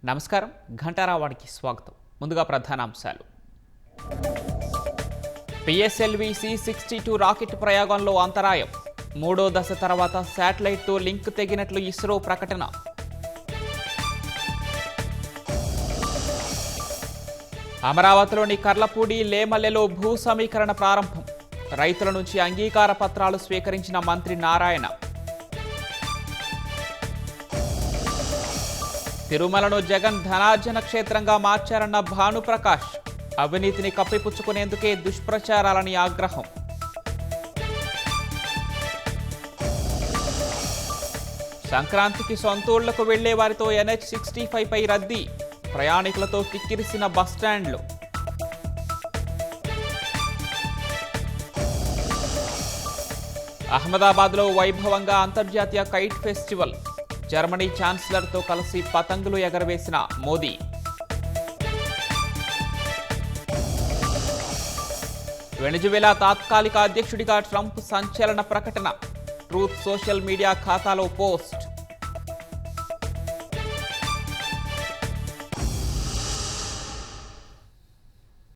నమస్కారం. ఘంటారావానికి స్వాగతం. ముందుగా ప్రధానాంశాలు. పిఎస్ఎల్వి C-62 రాకెట్ ప్రయోగంలో అంతరాయం. మూడో దశ తర్వాత శాటిలైట్తో లింక్ తెగినట్లు ఇస్రో ప్రకటన. అమరావతిలోని కర్లపూడి లేమల్లెలో భూ సమీకరణ ప్రారంభం. రైతుల నుంచి అంగీకార పత్రాలు స్వీకరించిన మంత్రి నారాయణ. తిరుమలను జగన్ ధనార్జన క్షేత్రంగా మార్చారన్న భానుప్రకాష్. అవినీతిని కప్పిపుచ్చుకునేందుకే దుష్ప్రచారాలని ఆగ్రహం. సంక్రాంతికి సొంతూళ్లకు వెళ్లే వారితో NH-65 పై రద్దీ. ప్రయాణికులతో కిక్కిరిసిన బస్టాండ్లు. అహ్మదాబాద్లో వైభవంగా అంతర్జాతీయ కైట్ ఫెస్టివల్. జర్మనీ ఛాన్సలర్తో కలిసి పతంగులు ఎగరవేసిన మోదీ. వెనిజువెలా తాత్కాలిక అధ్యక్షుడిగా ట్రంప్ సంచలన ప్రకటన. ట్రూత్ సోషల్ మీడియా ఖాతాలో పోస్ట్.